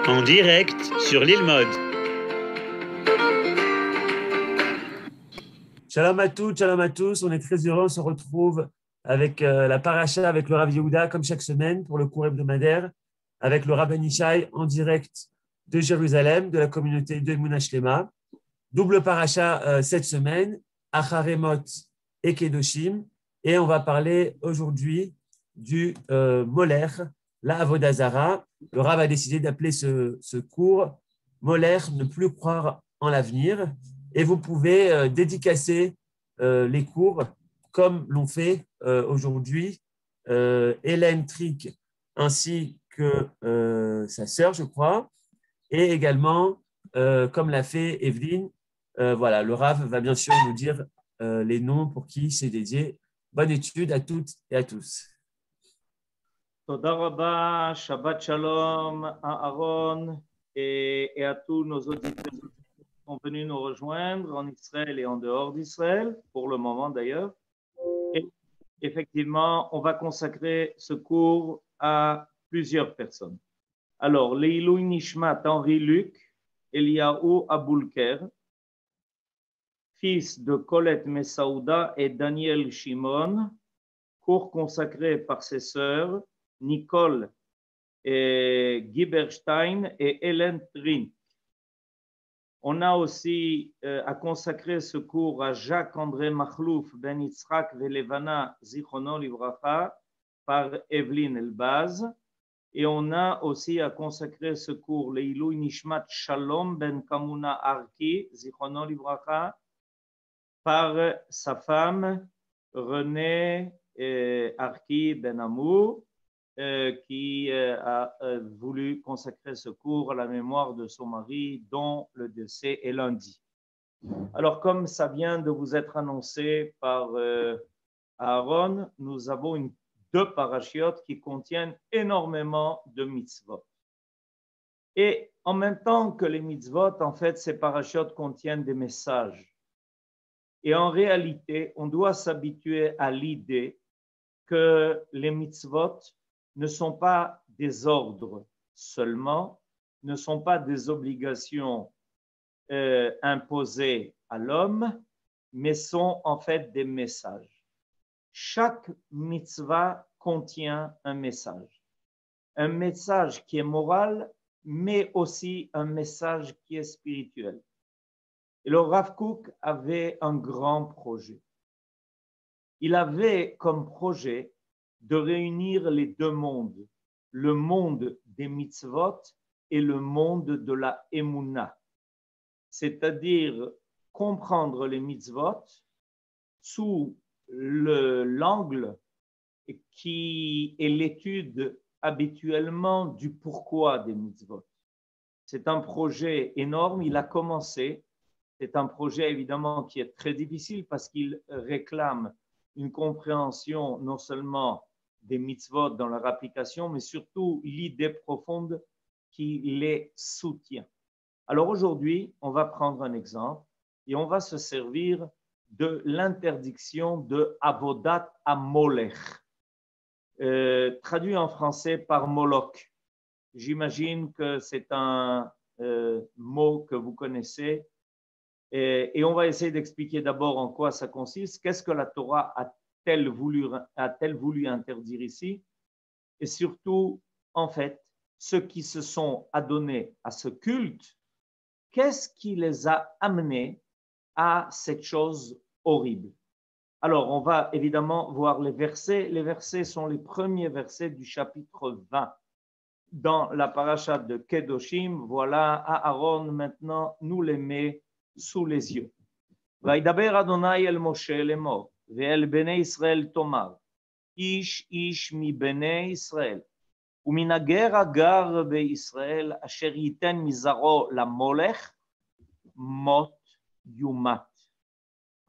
En direct sur l'île Mode. Shalom à toutes, shalom à tous. On est très heureux, on se retrouve avec la paracha, avec le Rav Yehuda, comme chaque semaine, pour le cours hebdomadaire, avec le Rav Anishai en direct de Jérusalem, de la communauté de Emunah Shlema. Double paracha cette semaine, Acharemot et Kedoshim. Et on va parler aujourd'hui du Moler, la Avodah Zara. Le Rav a décidé d'appeler ce cours Moler, ne plus croire en l'avenir. Et vous pouvez dédicacer les cours comme l'ont fait aujourd'hui Hélène Trick ainsi que sa sœur, je crois, et également comme l'a fait Evelyne. Voilà, le Rav va bien sûr nous dire les noms pour qui c'est dédié. Bonne étude à toutes et à tous. Toda Rabba, Shabbat Shalom à Aaron et à tous nos auditeurs qui sont venus nous rejoindre en Israël et en dehors d'Israël, pour le moment d'ailleurs. Et effectivement, on va consacrer ce cours à plusieurs personnes. Alors, Leilou Nishmat Henri Luc, Eliaou Aboulker, fils de Colette Messaouda et Daniel Shimon, cours consacré par ses sœurs Nicole et Giberstein et Hélène Trink. On a aussi à consacrer ce cours à Jacques-André Makhlouf Ben Yitzhak Velevana Zichrono Livracha par Evelyne Elbaz. Et on a aussi à consacrer ce cours Leilou Nishmat Shalom Ben Kamuna Arki Zichrono Livracha par sa femme Renée Arki Ben Amour, qui a voulu consacrer ce cours à la mémoire de son mari dont le décès est lundi. Alors, comme ça vient de vous être annoncé par Aaron, nous avons deux parachiotes qui contiennent énormément de mitzvot. Et en même temps que les mitzvot, en fait, ces parachiotes contiennent des messages. Et en réalité, on doit s'habituer à l'idée que les mitzvot ne sont pas des ordres seulement, ne sont pas des obligations imposées à l'homme, mais sont en fait des messages. Chaque mitzvah contient un message qui est moral, mais aussi un message qui est spirituel. Et le Rav Kook avait un grand projet. Il avait comme projet de réunir les deux mondes, le monde des mitzvot et le monde de la Emunah, c'est-à-dire comprendre les mitzvot sous l'angle qui est l'étude habituellement du pourquoi des mitzvot. C'est un projet énorme, il a commencé, c'est un projet évidemment qui est très difficile parce qu'il réclame une compréhension non seulement des mitzvot dans leur application, mais surtout l'idée profonde qui les soutient. Alors aujourd'hui, on va prendre un exemple et on va se servir de l'interdiction de Avodat Amolech, traduit en français par Moloch. J'imagine que c'est un mot que vous connaissez et on va essayer d'expliquer d'abord en quoi ça consiste, qu'est-ce que la Torah a-t-elle voulu interdire ici, et surtout, en fait, ceux qui se sont adonnés à ce culte, qu'est-ce qui les a amenés à cette chose horrible. Alors, on va évidemment voir les versets. Les versets sont les premiers versets du chapitre 20. Dans la paracha de Kedoshim, voilà, Aaron maintenant nous les met sous les yeux. וידבר אדוני אל משה לאמור, ואל בני ישראל תאמר, איש איש מבני ישראל, ומן הגר הגר בישראל, אשר ייתן מזרעו למולך, מות יומת.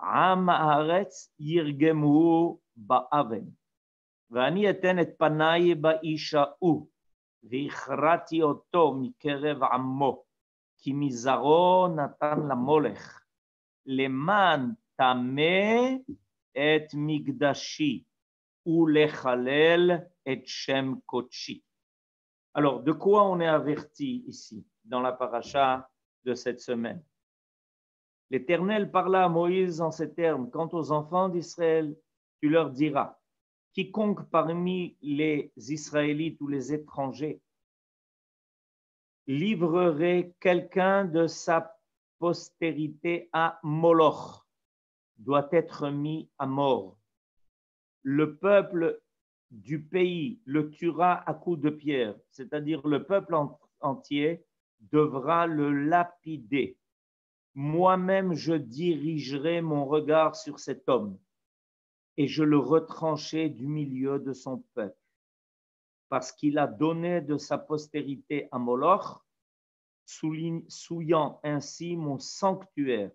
עם הארץ ירגמו באבן, ואני אתן את פניי באיש ההוא, והכרעתי אותו מקרב עמו, כי מזרעו נתן למולך, למען טמא את מקדשי ולחלל את שם קודשי. Alors, de quoi on est averti ici, dans la paracha de cette semaine? L'Éternel parla à Moïse en ces termes: quant aux enfants d'Israël, tu leur diras, quiconque parmi les Israélites ou les étrangers livrerait quelqu'un de sa postérité à Moloch doit être mis à mort. Le peuple du pays le tuera à coups de pierre, c'est-à-dire le peuple entier devra le lapider. Moi-même, je dirigerai mon regard sur cet homme et je le retrancherai du milieu de son peuple, parce qu'il a donné de sa postérité à Moloch, souillant ainsi mon sanctuaire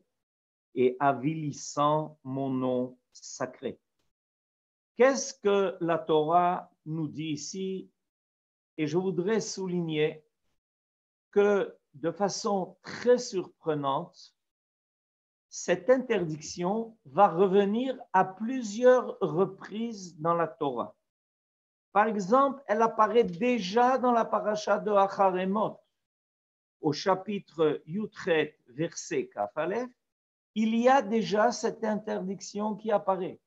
et avilissant mon nom sacré. Qu'est-ce que la Torah nous dit ici? Et je voudrais souligner que de façon très surprenante, cette interdiction va revenir à plusieurs reprises dans la Torah. Par exemple, elle apparaît déjà dans la paracha de Acharemot, au chapitre Yutret, verset Kaf Aleph. Il y a déjà cette interdiction qui apparaît.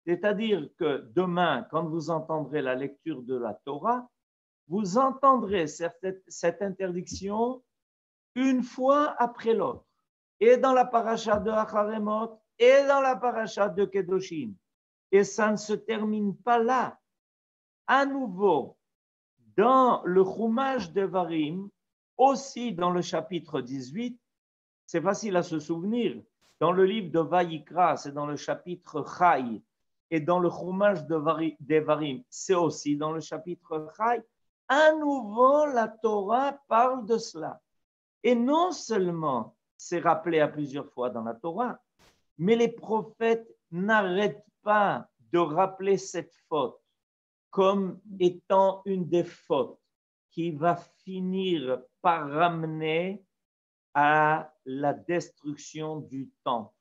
C'est-à-dire que demain, quand vous entendrez la lecture de la Torah, vous entendrez cette interdiction une fois après l'autre, et dans la paracha de Acharemot, et dans la paracha de Kedoshim. Et ça ne se termine pas là. À nouveau, dans le Chumash Devarim, aussi dans le chapitre 18, c'est facile à se souvenir, dans le livre de Vayikra, c'est dans le chapitre Chai, et dans le Chumash Devarim, c'est aussi dans le chapitre Chai. À nouveau, la Torah parle de cela. Et non seulement c'est rappelé à plusieurs fois dans la Torah, mais les prophètes n'arrêtent pas de rappeler cette faute comme étant une des fautes qui va finir par ramener à la destruction du temple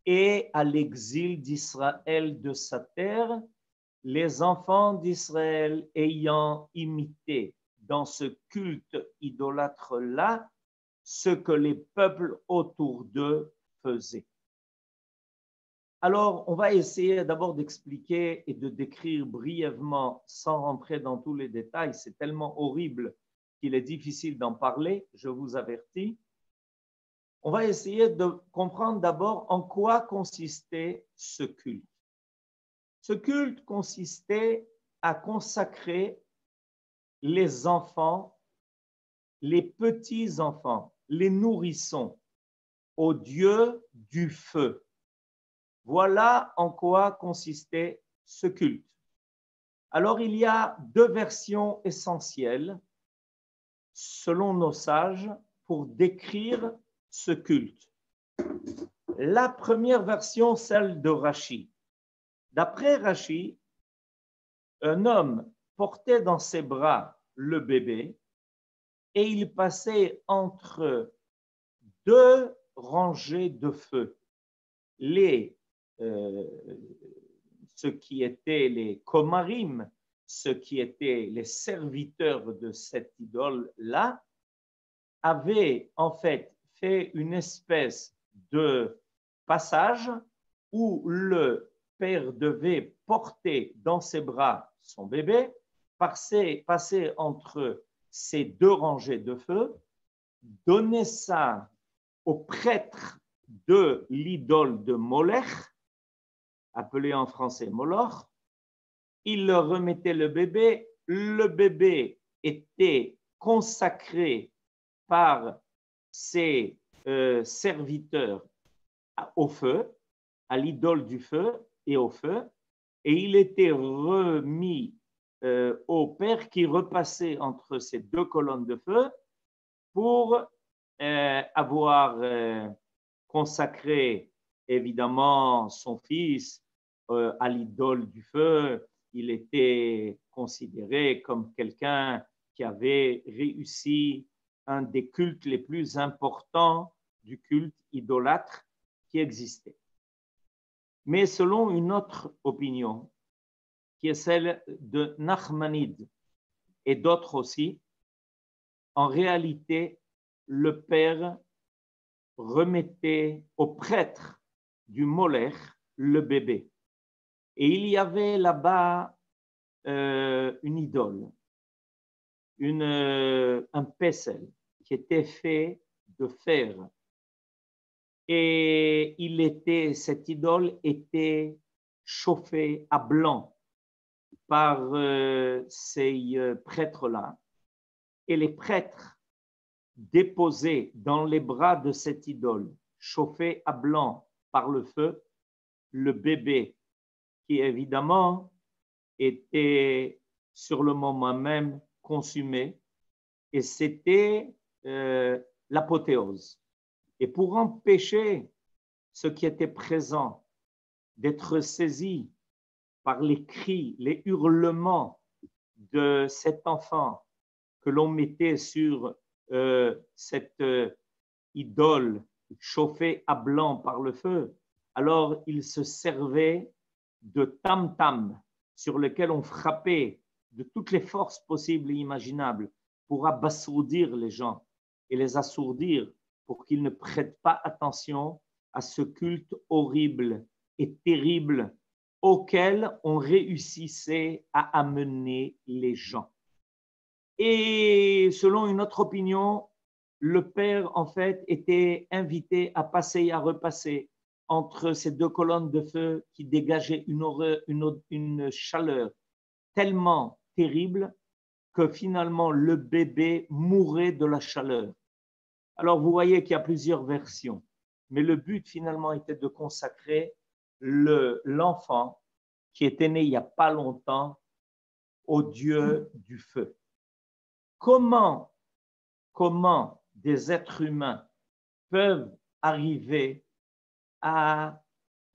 et à l'exil d'Israël de sa terre, les enfants d'Israël ayant imité dans ce culte idolâtre-là ce que les peuples autour d'eux faisaient. Alors, on va essayer d'abord d'expliquer et de décrire brièvement, sans rentrer dans tous les détails. C'est tellement horrible qu'il est difficile d'en parler, je vous avertis. On va essayer de comprendre d'abord en quoi consistait ce culte. Ce culte consistait à consacrer les enfants, les petits-enfants, les nourrissons, au Dieu du feu. Voilà en quoi consistait ce culte. Alors, il y a deux versions essentielles, selon nos sages, pour décrire ce culte. La première version, celle de Rashi. D'après Rashi, un homme portait dans ses bras le bébé et il passait entre deux rangées de feu. Ce qui étaient les komarim, ceux qui étaient les serviteurs de cette idole-là, avaient en fait une espèce de passage où le père devait porter dans ses bras son bébé, passer entre ces deux rangées de feu, donner ça au prêtre de l'idole de Molech, appelé en français Moloch. Il leur remettait le bébé était consacré par ses serviteurs au feu, à l'idole du feu et au feu, et il était remis au père qui repassait entre ces deux colonnes de feu pour avoir consacré évidemment son fils à l'idole du feu. Il était considéré comme quelqu'un qui avait réussi un des cultes les plus importants du culte idolâtre qui existait. Mais selon une autre opinion, qui est celle de Nachmanide et d'autres aussi, en réalité, le père remettait au prêtre du Molech le bébé. Et il y avait là-bas une idole, un pesel qui était fait de fer. Et cette idole était chauffée à blanc par ces prêtres-là. Et les prêtres déposaient dans les bras de cette idole, chauffée à blanc par le feu, le bébé qui évidemment était sur le moment même consumé. Et c'était l'apothéose. Et pour empêcher ceux qui étaient présents d'être saisis par les cris, les hurlements de cet enfant que l'on mettait sur cette idole chauffée à blanc par le feu, alors il se servait de tam-tam sur lequel on frappait de toutes les forces possibles et imaginables pour abasourdir les gens et les assourdir pour qu'ils ne prêtent pas attention à ce culte horrible et terrible auquel on réussissait à amener les gens. Et selon une autre opinion, le père, en fait, était invité à passer et à repasser entre ces deux colonnes de feu qui dégageaient une chaleur tellement terrible que finalement le bébé mourait de la chaleur. Alors vous voyez qu'il y a plusieurs versions, mais le but finalement était de consacrer l'enfant qui était né il n'y a pas longtemps au Dieu du feu. Comment des êtres humains peuvent arriver à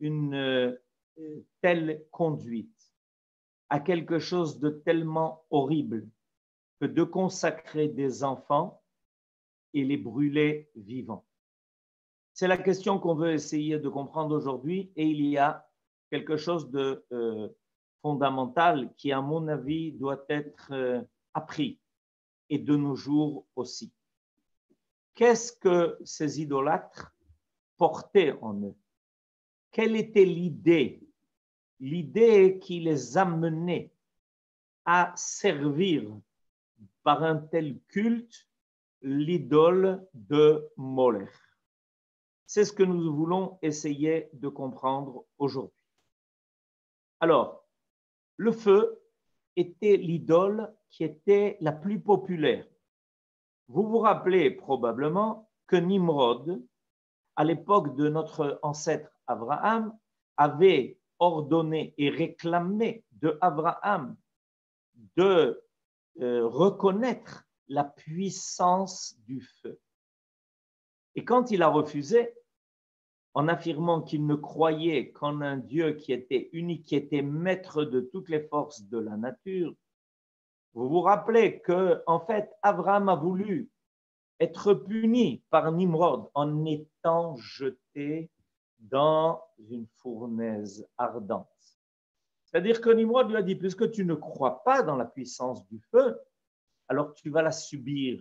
une telle conduite, à quelque chose de tellement horrible que de consacrer des enfants et les brûler vivants? C'est la question qu'on veut essayer de comprendre aujourd'hui, et il y a quelque chose de fondamental qui, à mon avis, doit être appris, et de nos jours aussi. Qu'est-ce que ces idolâtres portaient en eux? Quelle était l'idée qui les amenait à servir par un tel culte l'idole de Molech? C'est ce que nous voulons essayer de comprendre aujourd'hui. Alors, le feu était l'idole qui était la plus populaire. Vous vous rappelez probablement que Nimrod, à l'époque de notre ancêtre Abraham, avait ordonné et réclamé de Abraham de reconnaître la puissance du feu. Et quand il a refusé, en affirmant qu'il ne croyait qu'en un Dieu qui était unique, qui était maître de toutes les forces de la nature, vous vous rappelez que, en fait, Abraham a voulu être puni par Nimrod en étant jeté dans une fournaise ardente. C'est-à-dire que Nimrod lui a dit, puisque tu ne crois pas dans la puissance du feu, alors tu vas la subir.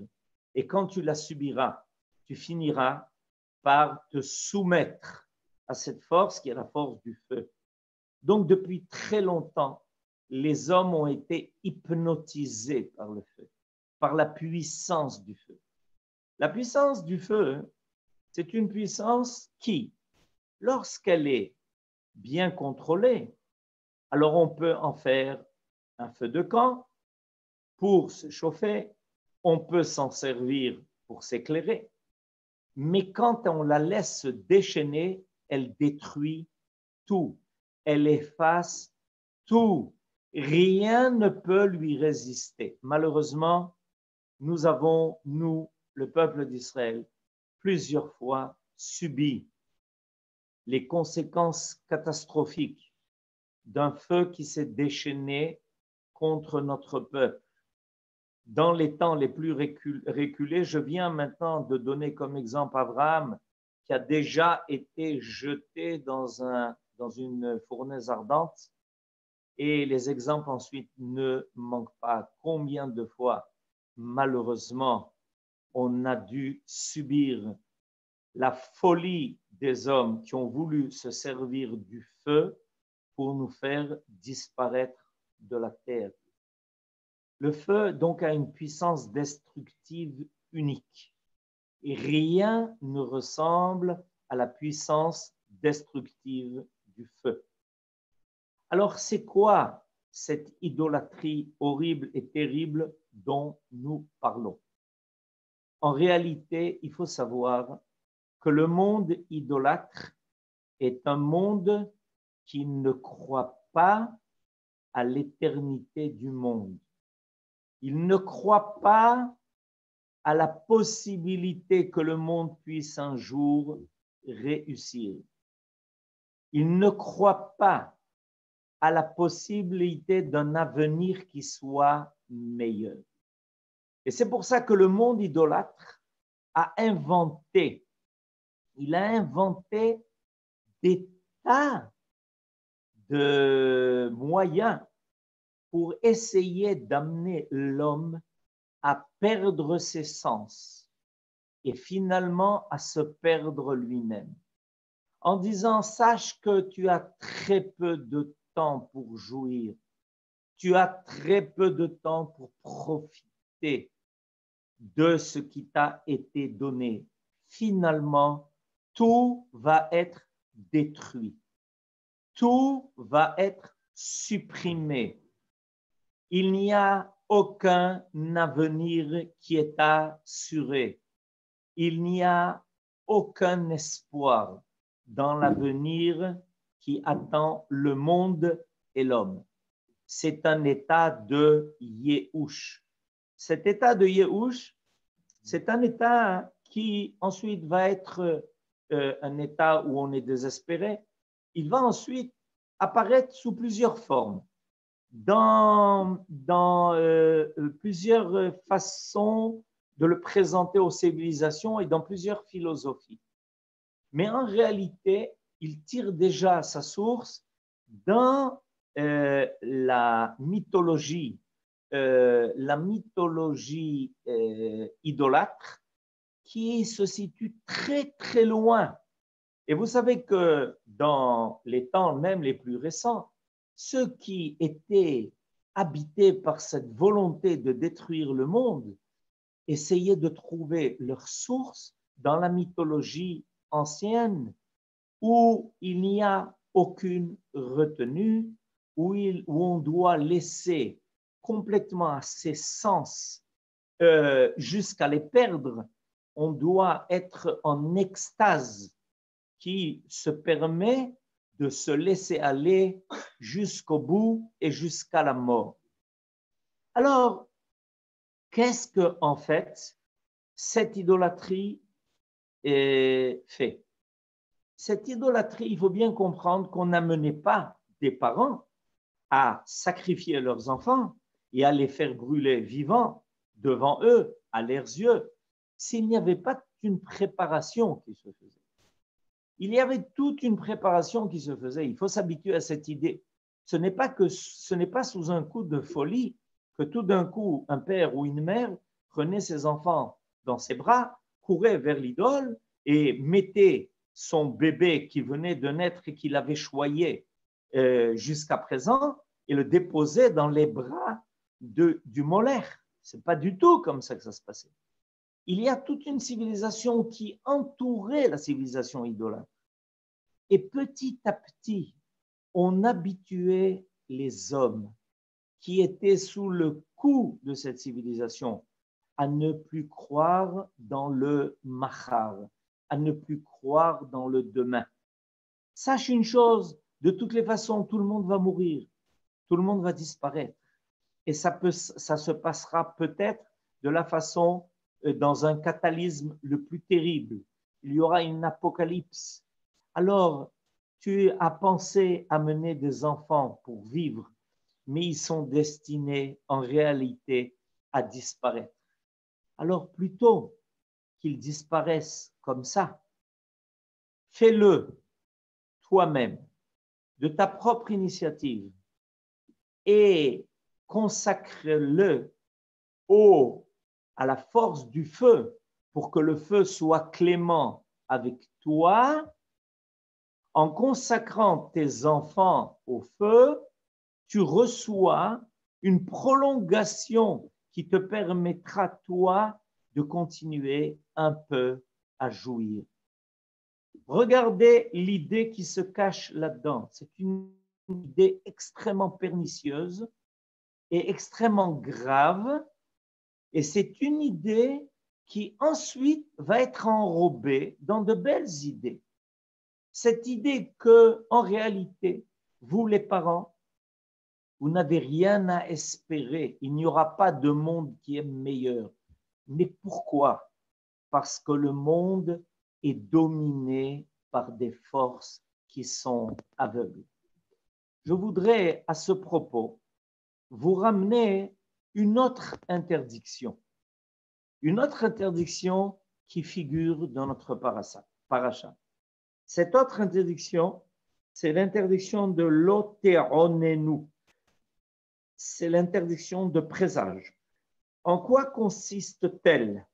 Et quand tu la subiras, tu finiras par te soumettre à cette force qui est la force du feu. Donc, depuis très longtemps, les hommes ont été hypnotisés par le feu, par la puissance du feu. La puissance du feu, c'est une puissance qui, lorsqu'elle est bien contrôlée, alors on peut en faire un feu de camp pour se chauffer, on peut s'en servir pour s'éclairer, mais quand on la laisse se déchaîner, elle détruit tout, elle efface tout. Rien ne peut lui résister. Malheureusement, nous avons, nous, le peuple d'Israël, plusieurs fois subi les conséquences catastrophiques d'un feu qui s'est déchaîné contre notre peuple. Dans les temps les plus reculés, je viens maintenant de donner comme exemple Abraham, qui a déjà été jeté dans une fournaise ardente. Et les exemples ensuite ne manquent pas. Combien de fois, malheureusement, on a dû subir la folie des hommes qui ont voulu se servir du feu pour nous faire disparaître de la terre. Le feu, donc, a une puissance destructive unique. Et rien ne ressemble à la puissance destructive du feu. Alors, c'est quoi cette idolâtrie horrible et terrible dont nous parlons? En réalité, il faut savoir que le monde idolâtre est un monde qui ne croit pas à l'éternité du monde. Il ne croit pas à la possibilité que le monde puisse un jour réussir. Il ne croit pas à la possibilité d'un avenir qui soit meilleur. Et c'est pour ça que le monde idolâtre a inventé, il a inventé des tas de moyens pour essayer d'amener l'homme à perdre ses sens et finalement à se perdre lui-même. En disant, sache que tu as très peu de temps pour jouir, tu as très peu de temps pour profiter de ce qui t'a été donné. Finalement, tout va être détruit, tout va être supprimé. Il n'y a aucun avenir qui est assuré. Il n'y a aucun espoir dans l'avenir qui attend le monde et l'homme. C'est un état de Yehush. Cet état de Yehush, c'est un état qui ensuite va être un état où on est désespéré. Il va ensuite apparaître sous plusieurs formes, dans plusieurs façons de le présenter aux civilisations et dans plusieurs philosophies. Mais en réalité, il tire déjà sa source dans la mythologie idolâtre qui se situe très très loin. Et vous savez que dans les temps même les plus récents, ceux qui étaient habités par cette volonté de détruire le monde essayaient de trouver leur source dans la mythologie ancienne où il n'y a aucune retenue, où on doit laisser complètement à ses sens jusqu'à les perdre. On doit être en extase qui se permet de se laisser aller jusqu'au bout et jusqu'à la mort. Alors, qu'est-ce que, en fait, cette idolâtrie fait? Cette idolâtrie, il faut bien comprendre qu'on n'amenait pas des parents à sacrifier leurs enfants et à les faire brûler vivants devant eux, à leurs yeux, s'il n'y avait pas une préparation qui se faisait. Il y avait toute une préparation qui se faisait. Il faut s'habituer à cette idée. Ce n'est pas sous un coup de folie que tout d'un coup, un père ou une mère prenait ses enfants dans ses bras, courait vers l'idole et mettait son bébé qui venait de naître et qu'il avait choyé jusqu'à présent et le déposait dans les bras du Molaire. Ce n'est pas du tout comme ça que ça se passait. Il y a toute une civilisation qui entourait la civilisation idolâtre. Et petit à petit, on habituait les hommes qui étaient sous le coup de cette civilisation à ne plus croire dans le mahar, à ne plus croire dans le demain. Sache une chose, de toutes les façons, tout le monde va mourir, tout le monde va disparaître. Et ça se passera peut-être de la façon, dans un catalysme le plus terrible. Il y aura une apocalypse. Alors, tu as pensé amener des enfants pour vivre, mais ils sont destinés en réalité à disparaître. Alors, plutôt qu'ils disparaissent comme ça, fais-le toi-même, de ta propre initiative, et consacre-le à la force du feu pour que le feu soit clément avec toi, en consacrant tes enfants au feu, tu reçois une prolongation qui te permettra, toi, de continuer un peu à jouir. Regardez l'idée qui se cache là-dedans. C'est une idée extrêmement pernicieuse et extrêmement grave. Et c'est une idée qui ensuite va être enrobée dans de belles idées. Cette idée que, en réalité, vous les parents, vous n'avez rien à espérer. Il n'y aura pas de monde qui est meilleur. Mais pourquoi? Parce que le monde est dominé par des forces qui sont aveugles. Je voudrais, à ce propos, vous ramener une autre interdiction. Une autre interdiction qui figure dans notre paracha. Cette autre interdiction, c'est l'interdiction de l'otéronenu. C'est l'interdiction de présage. En quoi consiste-t-elle?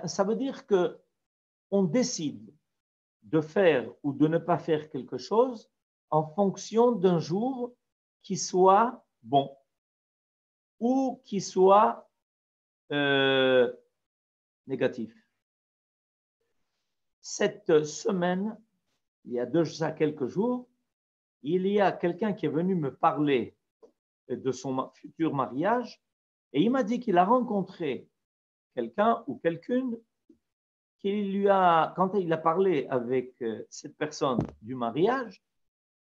Ça veut dire qu'on décide de faire ou de ne pas faire quelque chose en fonction d'un jour qui soit bon ou qui soit négatif. Cette semaine, il y a déjà quelques jours, il y a quelqu'un qui est venu me parler de son futur mariage et il m'a dit qu'il a rencontré quelqu'un ou quelqu'une qui lui a, quand il a parlé avec cette personne du mariage,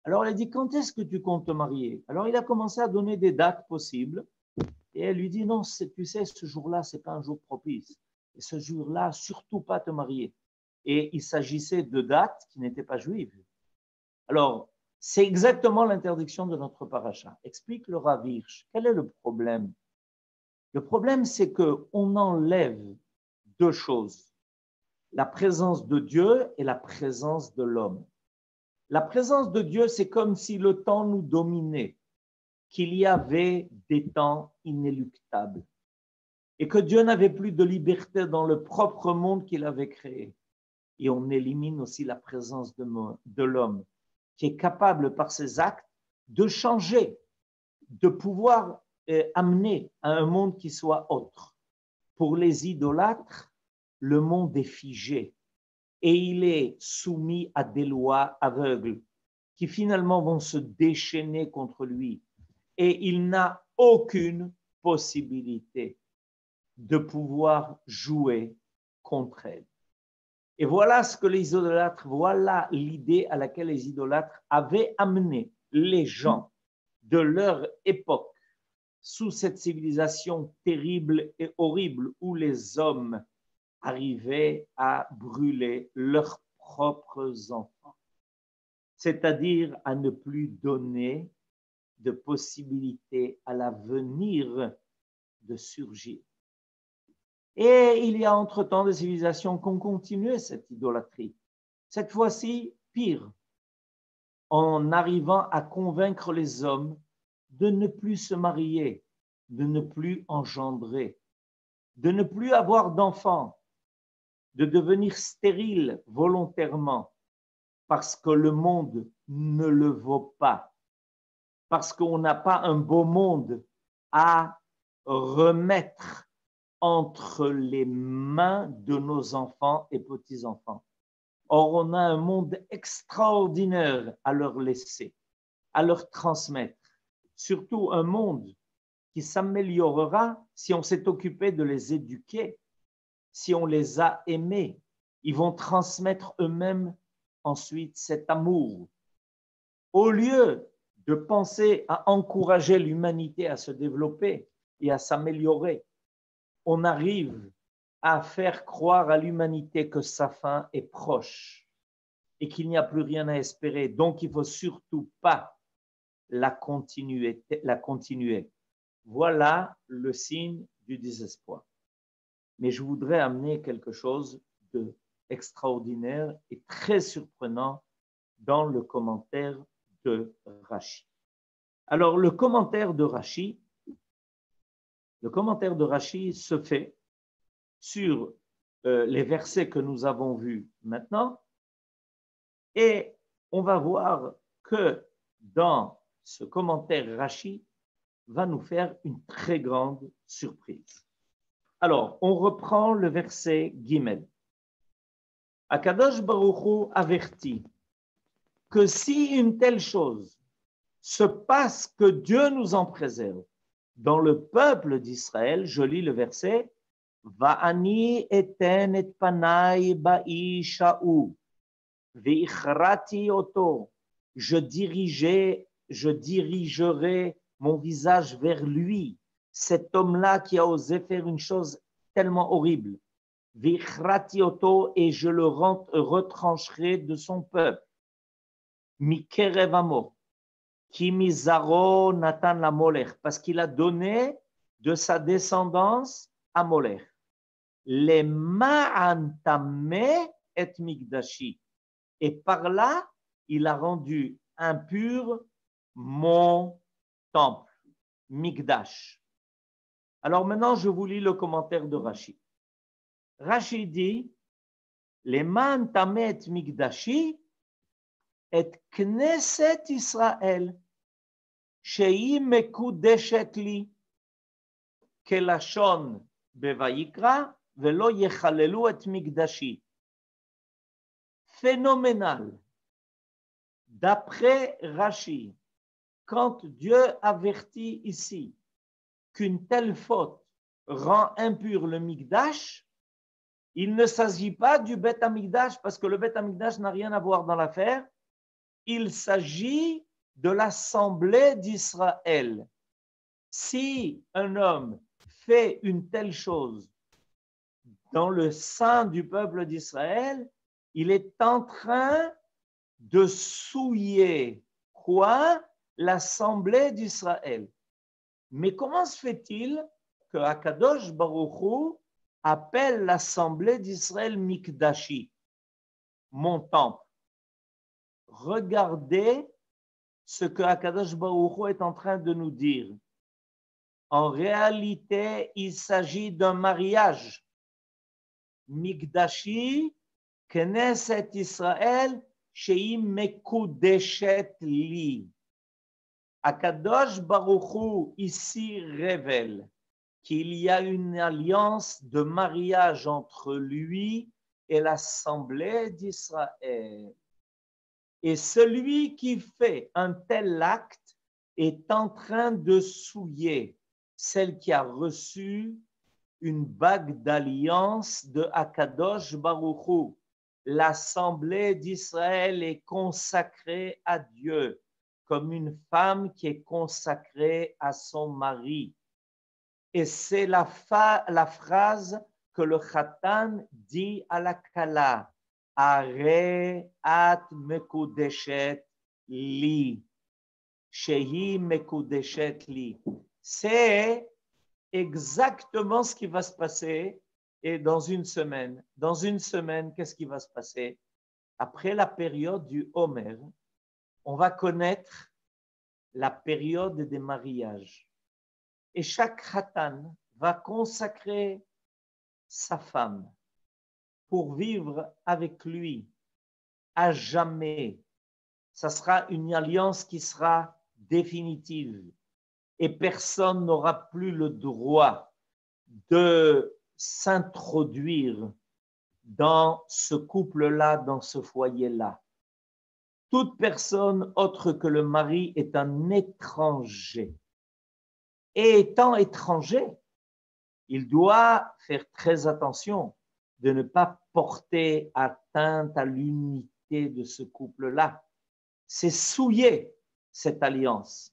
alors il a dit, quand est-ce que tu comptes te marier? Alors il a commencé à donner des dates possibles et elle lui dit, non, tu sais, ce jour-là, ce n'est pas un jour propice. Et ce jour-là, surtout pas te marier. Et il s'agissait de dates qui n'étaient pas juives. Alors, c'est exactement l'interdiction de notre paracha. Explique le Rav Hirsch. Quel est le problème? Le problème, c'est qu'on enlève deux choses. La présence de Dieu et la présence de l'homme. La présence de Dieu, c'est comme si le temps nous dominait, qu'il y avait des temps inéluctables et que Dieu n'avait plus de liberté dans le propre monde qu'il avait créé. Et on élimine aussi la présence de l'homme qui est capable par ses actes de changer, de pouvoir amener à un monde qui soit autre. Pour les idolâtres, le monde est figé et il est soumis à des lois aveugles qui finalement vont se déchaîner contre lui et il n'a aucune possibilité de pouvoir jouer contre elle. Et voilà ce que les idolâtres, voilà l'idée à laquelle les idolâtres avaient amené les gens de leur époque sous cette civilisation terrible et horrible où les hommes arrivaient à brûler leurs propres enfants, c'est-à-dire à ne plus donner de possibilité à l'avenir de surgir. Et il y a entre-temps des civilisations qui ont continué cette idolâtrie. Cette fois-ci, pire, en arrivant à convaincre les hommes de ne plus se marier, de ne plus engendrer, de ne plus avoir d'enfants, de devenir stérile volontairement, parce que le monde ne le vaut pas, parce qu'on n'a pas un beau monde à remettre entre les mains de nos enfants et petits-enfants. Or, on a un monde extraordinaire à leur laisser, à leur transmettre. Surtout un monde qui s'améliorera si on s'est occupé de les éduquer, si on les a aimés. Ils vont transmettre eux-mêmes ensuite cet amour. Au lieu de penser à encourager l'humanité à se développer et à s'améliorer, on arrive à faire croire à l'humanité que sa fin est proche et qu'il n'y a plus rien à espérer. Donc, il ne faut surtout pas la continuer. Voilà le signe du désespoir. Mais je voudrais amener quelque chose d'extraordinaire et très surprenant dans le commentaire de Rashi. Alors, le commentaire de Rashi se fait sur les versets que nous avons vus maintenant et on va voir que dans ce commentaire, Rashi va nous faire une très grande surprise. Alors, on reprend le verset Gimel. Akadosh Baruch Hu avertit que si une telle chose se passe, que Dieu nous en préserve, dans le peuple d'Israël, je lis le verset, Va'ani eten et panai ba'isha'u, ve'ichrati oto, je dirigerai mon visage vers lui, cet homme-là qui a osé faire une chose tellement horrible. Ve'ichrati oto, et je le retrancherai de son peuple. Mikerev amo. Kimizaro Nathan la Molech, parce qu'il a donné de sa descendance à Molech. Les ma'antame et migdashi. Et par là, il a rendu impur mon temple, Migdash. Alors maintenant, je vous lis le commentaire de Rashi. Rashi dit, les ma'antame et migdashi et Knesset Israël. שהיא מקודשת לי כלשון בויקרא ולא יחללו את מקדשי. Phénoménal. D'après Rashi, quand Dieu avertit ici qu'une telle faute rend impur le Mikdash, il ne s'agit pas du Beth Amikdash parce que le Beth Amikdash n'a rien à voir dans l'affaire. Il s'agit de l'assemblée d'Israël. Si un homme fait une telle chose dans le sein du peuple d'Israël, il est en train de souiller quoi? L'assemblée d'Israël. Mais comment se fait-il que Akadosh Baruch Hu appelle l'assemblée d'Israël Mikdashi, mon temple? Regardez ce que Akadosh Baruch Hu est en train de nous dire. En réalité, il s'agit d'un mariage. Mikdashi, Knesset Israël, Shei Mekudeshet Li. Akadosh Baruch Hu ici révèle qu'il y a une alliance de mariage entre lui et l'assemblée d'Israël. Et celui qui fait un tel acte est en train de souiller celle qui a reçu une bague d'alliance de Akadosh Baruch Hu. L'assemblée d'Israël est consacrée à Dieu comme une femme qui est consacrée à son mari. Et c'est la phrase que le Khatan dit à la Kala. Are at mekudeshet li, shehi mekudeshet li. C'est exactement ce qui va se passer et dans une semaine. Dans une semaine, qu'est-ce qui va se passer? Après la période du Homer, on va connaître la période des mariages. Et chaque khatan va consacrer sa femme pour vivre avec lui à jamais. Ça sera une alliance qui sera définitive et personne n'aura plus le droit de s'introduire dans ce couple-là, dans ce foyer-là. Toute personne autre que le mari est un étranger. Et étant étranger, il doit faire très attention de ne pas porter atteinte à l'unité de ce couple-là. C'est souiller cette alliance.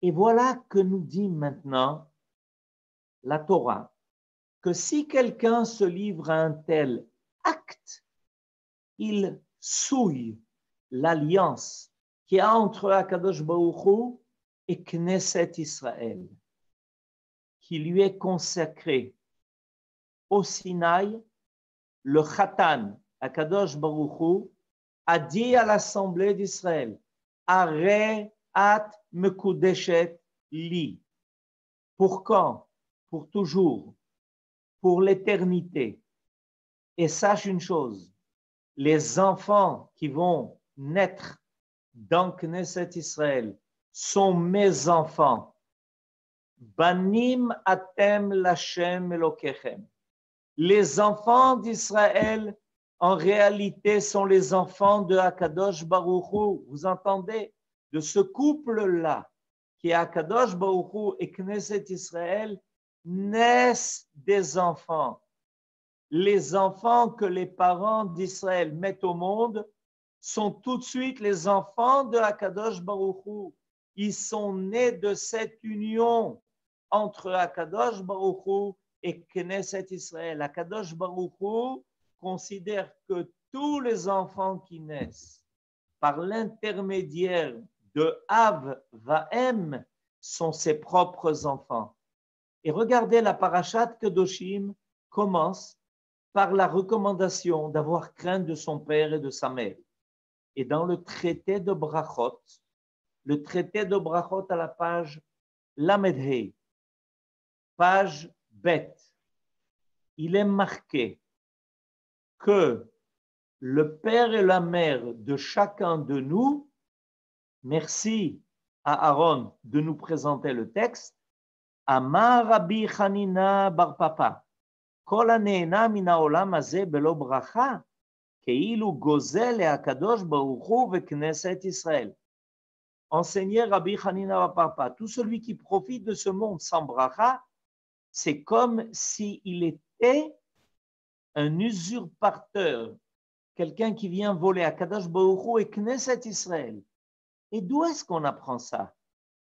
Et voilà que nous dit maintenant la Torah, que si quelqu'un se livre à un tel acte, il souille l'alliance qu'il y a entre Akadosh Baruch Hu et Knesset Israël, qui lui est consacré au Sinaï. Le Khatan, Akadosh Baruch Hu, a dit à l'assemblée d'Israël, Are at mekudeshet li. Pour quand? Pour toujours. pour l'éternité. Et sache une chose, les enfants qui vont naître dans Knesset Israël sont mes enfants. Banim atem l'Hashem Elokechem. Les enfants d'Israël, en réalité, sont les enfants de Akadosh Baruch Hu. Vous entendez? De ce couple-là, qui est Akadosh Baruch Hu et Knesset Israël, naissent des enfants. Les enfants que les parents d'Israël mettent au monde sont tout de suite les enfants de Akadosh Baruch Hu. Ils sont nés de cette union entre Akadosh Baruch Hu et Knesset Israël. Akadosh Baruch Hu considère que tous les enfants qui naissent par l'intermédiaire de Av Vahem sont ses propres enfants. Et regardez, la parashat Kedoshim commence par la recommandation d'avoir crainte de son père et de sa mère. Et dans le traité de Brachot à la page Lamedhei, page Bet, il est marqué que le père et la mère de chacun de nous, merci à Aaron de nous présenter le texte, Amar Rabbi Hanina bar Papa, Kol hanehena min haolam hazeh belo bracha, כאילו גוזל להקדוש ברוך הוא וכנסת ישראל. Enseignait Rabbi Hanina bar Papa, tout celui qui profite de ce monde sans bracha, c'est comme s'il était un usurpateur, quelqu'un qui vient voler à Kadosh Baruch Hu et Knesset Israël. Et d'où est-ce qu'on apprend ça?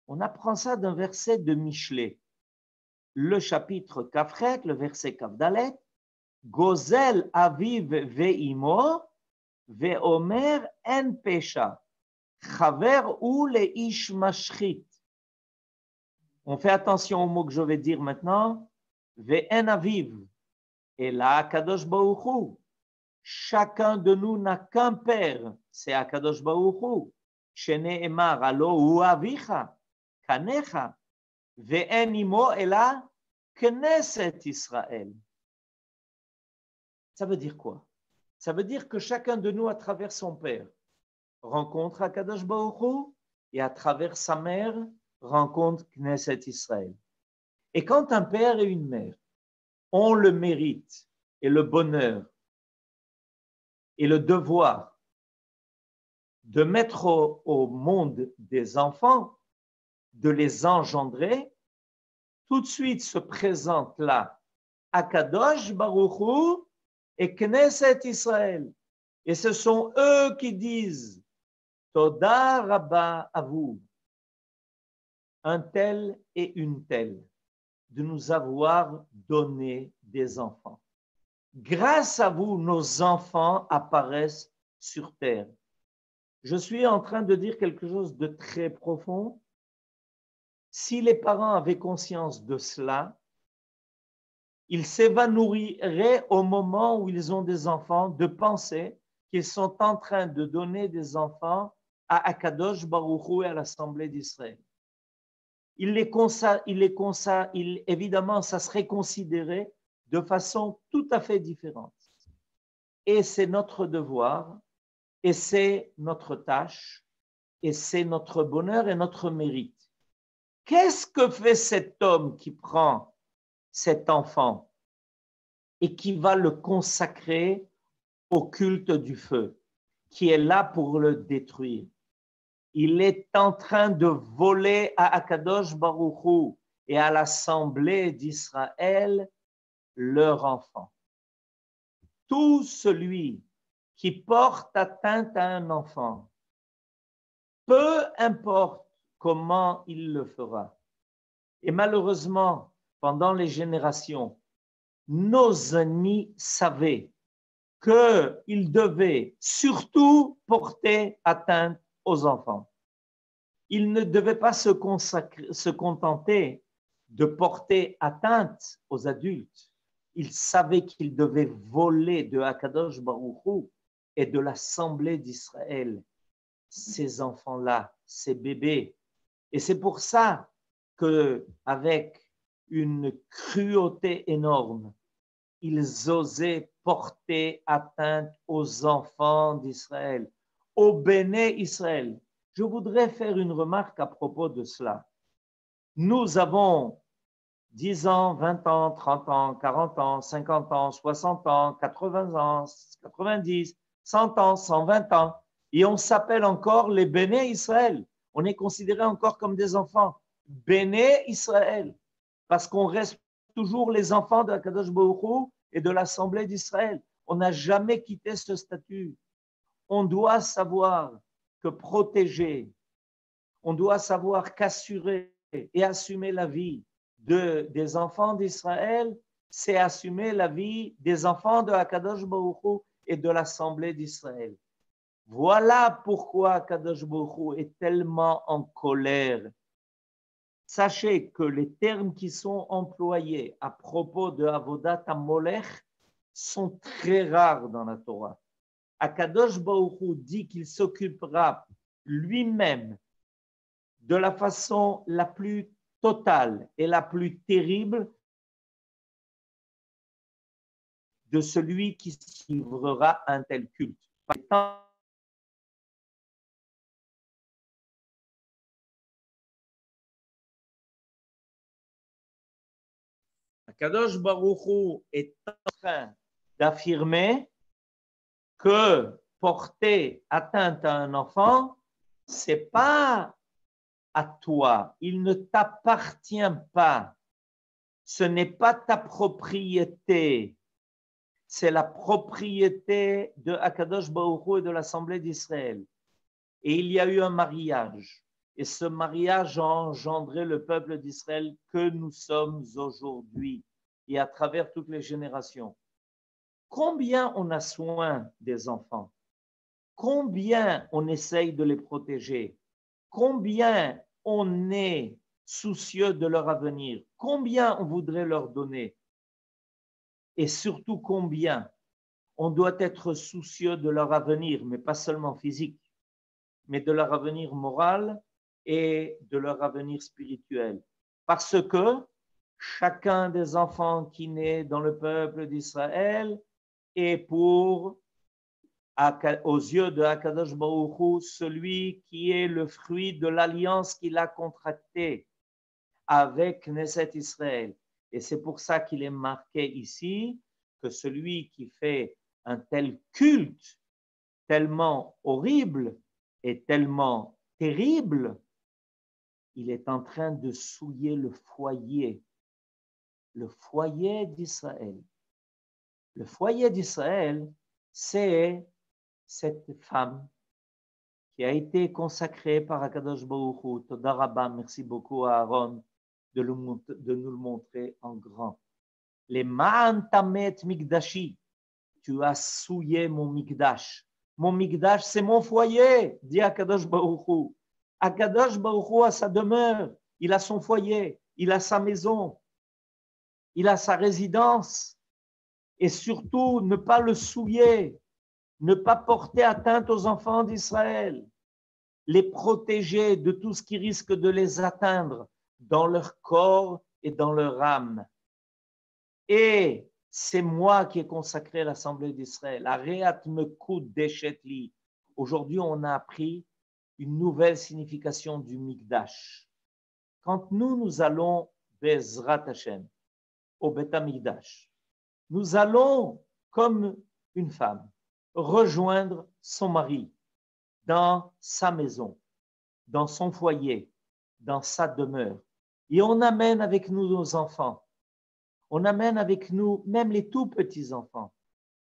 On apprend ça d'un verset de Michelet, le chapitre Kafret, le verset Kavdalet, Gozel aviv ve'imo ve'omer en pesha, chaver ou leish mashchit. On fait attention au mot que je vais dire maintenant, ve'en aviv. Et là, Akadosh Baruch Hu, chacun de nous n'a qu'un père, c'est Akadosh Baruch Hu. Shene'emar alo hu avicha, kanecha, ve'en imo ela Knesset Israël. Ça veut dire quoi? Ça veut dire que chacun de nous, à travers son père, rencontre Akadosh Baruch Hu et à travers sa mère, rencontre Knesset Israël. Et quand un père et une mère ont le mérite et le bonheur et le devoir de mettre au monde des enfants, de les engendrer, tout de suite se présente là Akadosh Baruch Hu et Knesset Israël. Et ce sont eux qui disent Toda Rabba à vous, un tel et une telle, de nous avoir donné des enfants. Grâce à vous, nos enfants apparaissent sur terre. Je suis en train de dire quelque chose de très profond. Si les parents avaient conscience de cela, ils s'évanouiraient au moment où ils ont des enfants de penser qu'ils sont en train de donner des enfants à Akadosh Baruch Hu et à l'Assemblée d'Israël. Évidemment, ça serait considéré de façon tout à fait différente. Et c'est notre devoir, et c'est notre tâche, et c'est notre bonheur et notre mérite. Qu'est-ce que fait cet homme qui prend cet enfant et qui va le consacrer au culte du feu, qui est là pour le détruire? Il est en train de voler à Akadosh Baruch Hu et à l'Assemblée d'Israël leur enfant. Tout celui qui porte atteinte à un enfant, peu importe comment il le fera. Et malheureusement, pendant les générations, nos ennemis savaient qu'ils devaient surtout porter atteinte aux enfants. Ils ne devaient pas se contenter de porter atteinte aux adultes. Ils savaient qu'ils devaient voler de Akadosh Baruch Hu et de l'Assemblée d'Israël ces enfants-là, ces bébés. Et c'est pour ça qu'avec une cruauté énorme, ils osaient porter atteinte aux enfants d'Israël, au béné Israël. Je voudrais faire une remarque à propos de cela. Nous avons 10 ans, 20 ans, 30 ans, 40 ans, 50 ans, 60 ans, 80 ans, 90, 100 ans, 120 ans, et on s'appelle encore les béné Israël. On est considéré encore comme des enfants. Béné Israël, parce qu'on reste toujours les enfants de Akadosh Baruch Hu et de l'Assemblée d'Israël. On n'a jamais quitté ce statut. On doit savoir que protéger, on doit savoir qu'assurer et assumer la vie des enfants d'Israël, c'est assumer la vie des enfants de Akadosh Baruch Hu et de l'Assemblée d'Israël. Voilà pourquoi Akadosh Baruch Hu est tellement en colère. Sachez que les termes qui sont employés à propos de Avodat HaMolech sont très rares dans la Torah. Akadosh Baruch Hu dit qu'il s'occupera lui-même de la façon la plus totale et la plus terrible de celui qui suivra un tel culte. Akadosh Baruch Hu est en train d'affirmer que porter atteinte à un enfant, c'est pas à toi, il ne t'appartient pas, ce n'est pas ta propriété, c'est la propriété de Akadosh Baruch Hu et de l'Assemblée d'Israël. Et il y a eu un mariage, et ce mariage a engendré le peuple d'Israël que nous sommes aujourd'hui, et à travers toutes les générations. Combien on a soin des enfants? Combien on essaye de les protéger? Combien on est soucieux de leur avenir? Combien on voudrait leur donner? Et surtout combien on doit être soucieux de leur avenir, mais pas seulement physique, mais de leur avenir moral et de leur avenir spirituel. Parce que chacun des enfants qui naît dans le peuple d'Israël est pour, aux yeux de Akadosh Baruch Hu, celui qui est le fruit de l'alliance qu'il a contractée avec Knesset Israël. Et c'est pour ça qu'il est marqué ici que celui qui fait un tel culte tellement horrible et tellement terrible, il est en train de souiller le foyer d'Israël. Le foyer d'Israël, c'est cette femme qui a été consacrée par Akadosh Baruch Hu. Toda Rabba, merci beaucoup à Aaron de nous le montrer en grand. Les Ma'an Tamet Mikdashi, tu as souillé mon Mikdash. Mon Mikdash, c'est mon foyer, dit Akadosh Baruch Hu. Akadosh Baruch Hu a sa demeure, il a son foyer, il a sa maison, il a sa résidence. Et surtout, ne pas le souiller, ne pas porter atteinte aux enfants d'Israël, les protéger de tout ce qui risque de les atteindre dans leur corps et dans leur âme. Et c'est moi qui ai consacré l'Assemblée d'Israël. Areat mekud deshetli. Aujourd'hui, on a appris une nouvelle signification du Mikdash. Quand nous allons Bezrat Hashem, au Bet HaMikdash, nous allons, comme une femme, rejoindre son mari dans sa maison, dans son foyer, dans sa demeure. Et on amène avec nous nos enfants. On amène avec nous même les tout petits enfants,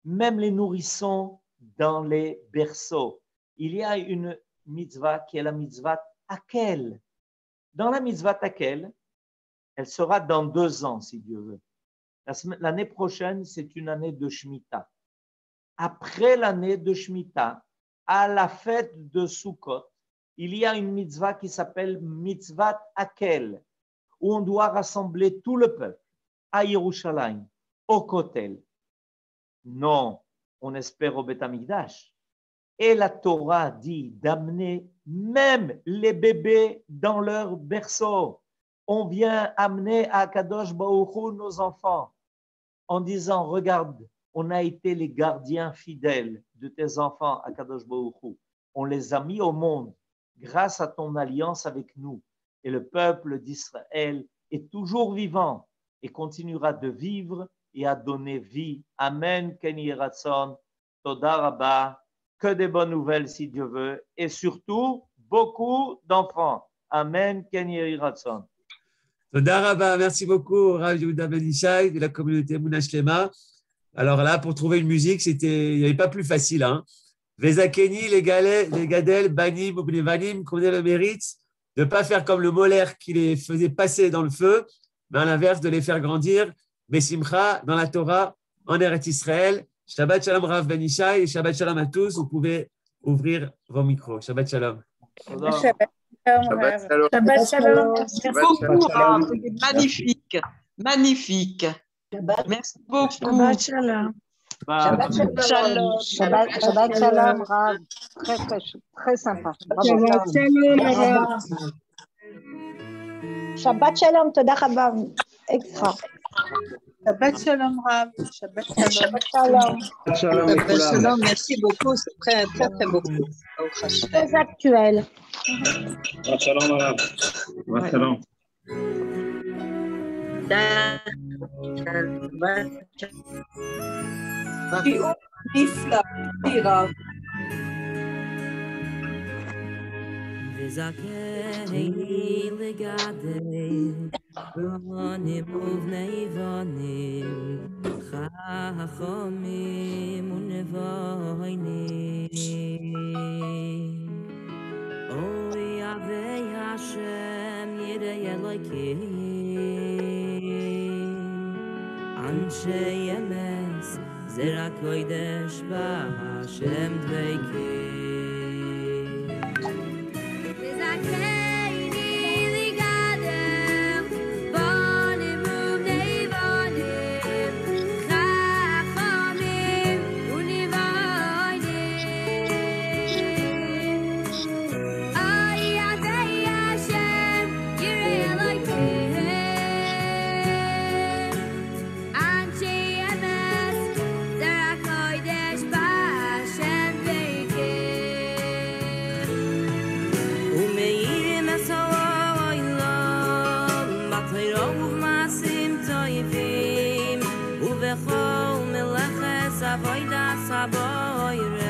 même les nourrissons dans les berceaux. Il y a une mitzvah qui est la mitzvah Akel. Dans la mitzvah Akel, elle sera dans 2 ans, si Dieu veut. L'année prochaine, c'est une année de Shemitah. Après l'année de Shemitah, à la fête de Sukkot, il y a une mitzvah qui s'appelle mitzvah Akel, où on doit rassembler tout le peuple à Yerushalayim, au Kotel. Non, on espère au Bet HaMikdash. Et la Torah dit d'amener même les bébés dans leur berceau. On vient amener à Kadosh Baruch Hu nos enfants. en disant, regarde, on a été les gardiens fidèles de tes enfants, Akadosh Baruch Hu. On les a mis au monde grâce à ton alliance avec nous. Et le peuple d'Israël est toujours vivant et continuera de vivre et à donner vie. Amen, Ken Yehi Ratzon, Toda Rabba, que des bonnes nouvelles si Dieu veut, et surtout beaucoup d'enfants. Amen, Ken Yehi Ratzon. Toda Rabba, merci beaucoup, Rav Yehuda Ben Ishai de la communauté Emunah Shlema. Alors là, pour trouver une musique, il n'y avait pas plus facile. Hein. Vezakeni, les Gadel, Banim, Ubnevanim, qu'on ait le mérite de ne pas faire comme le molaire qui les faisait passer dans le feu, mais à l'inverse, de les faire grandir, Besimcha, dans la Torah, en Eretz Israël. Shabbat Shalom, Rav Ben Ishai, et Shabbat Shalom à tous. Vous pouvez ouvrir vos micros. Shabbat Shalom. Shabbat Shalom. Shabbat Shalom. Merci beaucoup, Rav. Magnifique. Magnifique. Merci beaucoup. Shabbat Shalom. Bah, Shabbat Shalom. Shabbat Shalom, Rav. Très sympa. Shabbat Shalom, Rav. Shabbat Shalom, Toda Rabba. Extra. Shabbat Shalom, Rav. Shabbat Shalom. Shabbat Shalom. Shabbat Shalom, merci beaucoup, c'est très, très, très beau. Très actuel. Shalom, Arabe. Shalom. נפלא, רב. וזכני לגדל, בונים ובני בנים, חכמים ונבונים. אוי אבי השם ירא אלוקים, אנשי אמס זרע קודש בהשם דבקים. Avoida saboy